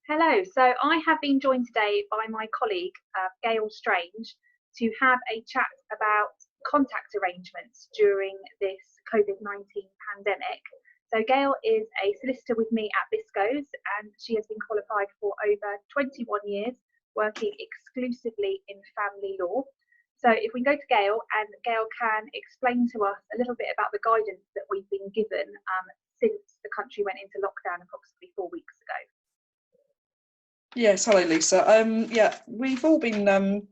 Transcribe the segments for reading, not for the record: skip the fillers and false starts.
Hello. So I have been joined today by my colleague, Gail Strange, to have a chat about contact arrangements during this COVID-19 pandemic. So Gail is a solicitor with me at Biscoes, and she has been qualified for over 21 years, working exclusively in family law. So if we go to Gail, and Gail can explain to us a little bit about the guidance that we've been given since the country went into lockdown approximately 4 weeks ago. Yes, hello Lisa. Yeah, we've all been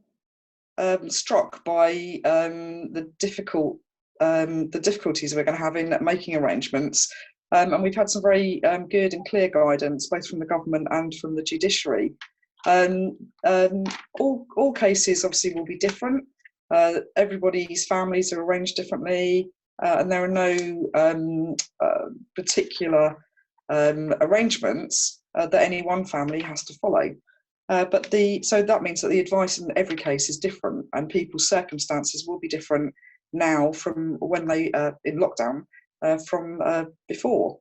struck by the difficulties we're going to have in making arrangements, and we've had some very good and clear guidance both from the government and from the judiciary. All cases obviously will be different. Everybody's families are arranged differently, and there are no particular arrangements that any one family has to follow. So that means that the advice in every case is different, and people's circumstances will be different now from when they in lockdown from before.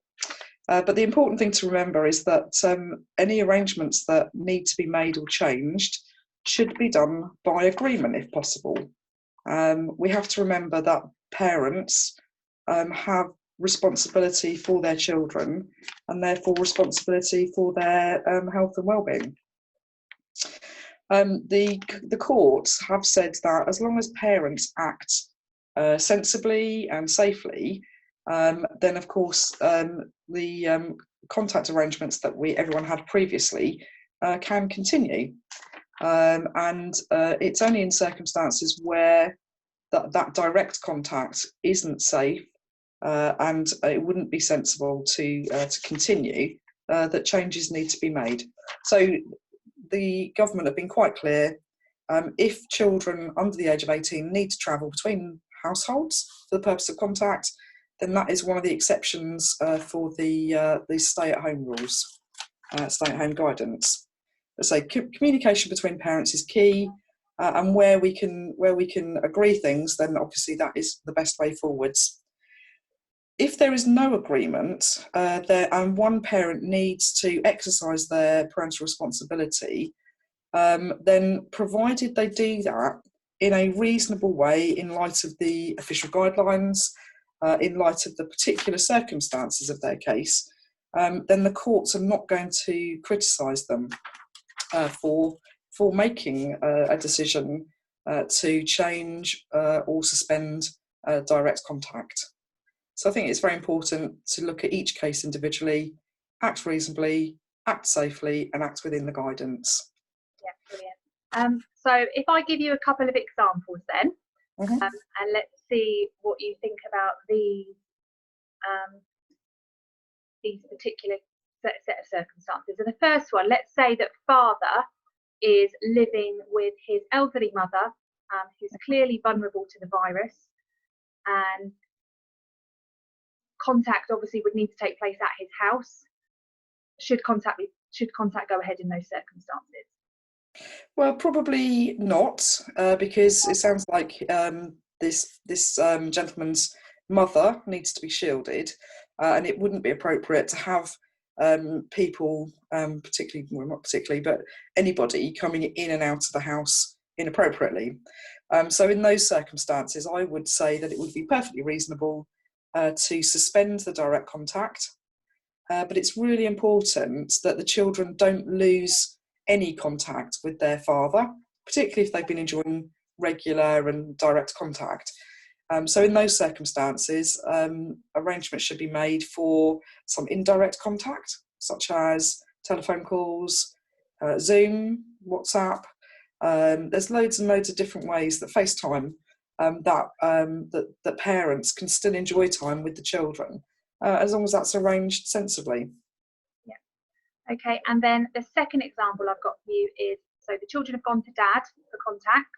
But the important thing to remember is that any arrangements that need to be made or changed should be done by agreement if possible. We have to remember that parents have responsibility for their children and therefore responsibility for their health and well-being. The courts have said that as long as parents act sensibly and safely, then of course the contact arrangements that everyone had previously can continue. And it's only in circumstances where that direct contact isn't safe and it wouldn't be sensible to continue, that changes need to be made. So the government have been quite clear. If children under the age of 18 need to travel between households for the purpose of contact, then that is one of the exceptions for the stay-at-home rules, stay-at-home guidance. So communication between parents is key, and where we can agree things, then obviously that is the best way forwards. If there is no agreement and one parent needs to exercise their parental responsibility, then provided they do that in a reasonable way in light of the official guidelines, in light of the particular circumstances of their case, then the courts are not going to criticise them for making a decision to change or suspend direct contact. So I think it's very important to look at each case individually, act reasonably, act safely, and act within the guidance. Yeah, brilliant. So if I give you a couple of examples then, and let's see what you think about these particular set of circumstances. And the first one, let's say that father is living with his elderly mother, who's clearly vulnerable to the virus, and contact obviously would need to take place at his house. Should contact go ahead in those circumstances? Well, probably not, because it sounds like this gentleman's mother needs to be shielded, and it wouldn't be appropriate to have people, particularly, well, not particularly, but anybody coming in and out of the house inappropriately. So in those circumstances, I would say that it would be perfectly reasonable to suspend the direct contact, but it's really important that the children don't lose any contact with their father, particularly if they've been enjoying regular and direct contact. So in those circumstances, arrangements should be made for some indirect contact, such as telephone calls, Zoom, WhatsApp. There's loads and loads of different ways that FaceTime, that parents can still enjoy time with the children, as long as that's arranged sensibly. Yeah. Okay, and then the second example I've got for you is, so the children have gone to dad for contact,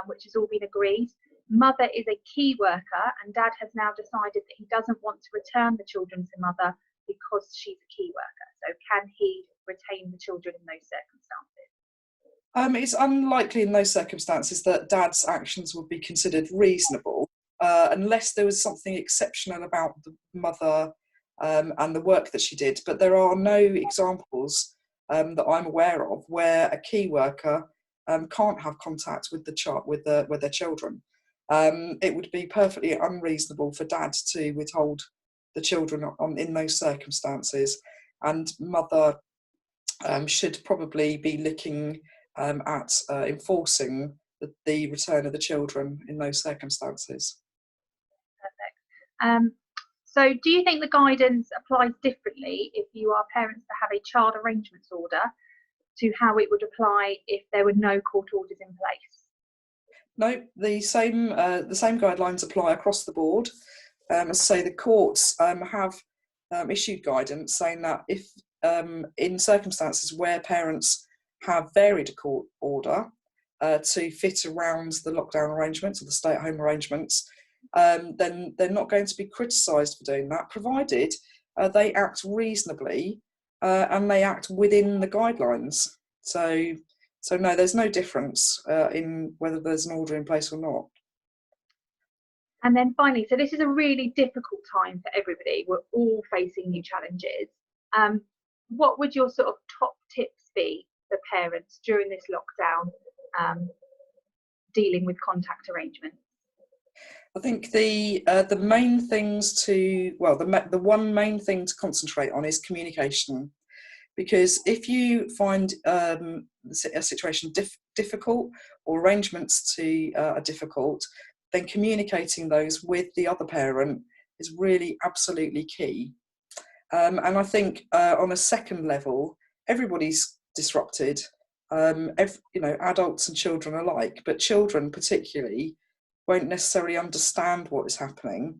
which has all been agreed. Mother is a key worker, and dad has now decided that he doesn't want to return the children to mother because she's a key worker. So can he retain the children in those circumstances? It's unlikely in those circumstances that dad's actions would be considered reasonable, unless there was something exceptional about the mother and the work that she did. But there are no examples that I'm aware of where a key worker can't have contact with with their children. It would be perfectly unreasonable for dad to withhold the children in those circumstances, and mother should probably be looking at enforcing the return of the children in those circumstances. Perfect. So do you think the guidance applies differently if you are parents that have a child arrangements order to how it would apply if there were no court orders in place? No, the same guidelines apply across the board. As I say, the courts have issued guidance saying that if in circumstances where parents have varied a court order to fit around the lockdown arrangements or the stay-at-home arrangements, then they're not going to be criticised for doing that, provided they act reasonably and they act within the guidelines. So no, there's no difference in whether there's an order in place or not. And then finally, so this is a really difficult time for everybody. We're all facing new challenges. What would your sort of top tips be for parents during this lockdown, dealing with contact arrangements? I think the main things the one main thing to concentrate on is communication. Because if you find a situation difficult or arrangements are difficult, then communicating those with the other parent is really absolutely key. And I think on a second level, everybody's disrupted, adults and children alike, but children particularly won't necessarily understand what is happening,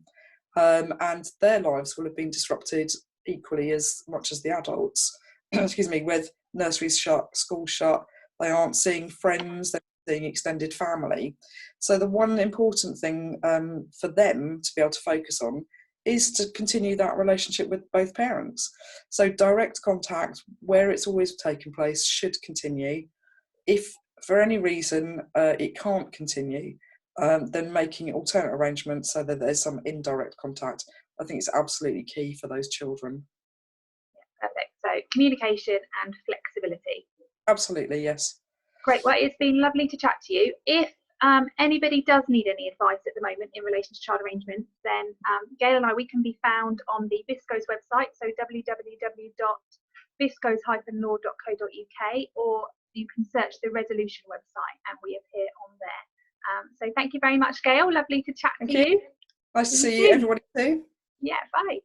and their lives will have been disrupted equally as much as the adults. Excuse me, with nurseries shut, schools shut, they aren't seeing friends, they're seeing extended family. So the one important thing for them to be able to focus on is to continue that relationship with both parents. So direct contact, where it's always taken place, should continue. If for any reason it can't continue, then making alternate arrangements so that there's some indirect contact, I think is absolutely key for those children. Perfect. So communication and flexibility. Absolutely, yes. Great. Well, it's been lovely to chat to you. If anybody does need any advice at the moment in relation to child arrangements, then Gail and we can be found on the Biscoes website, so www.biscoes-law.co.uk, or you can search the Resolution website and we appear on there. So thank you very much, Gail. Lovely to chat to you. Nice to see you, everybody too. Yeah, bye.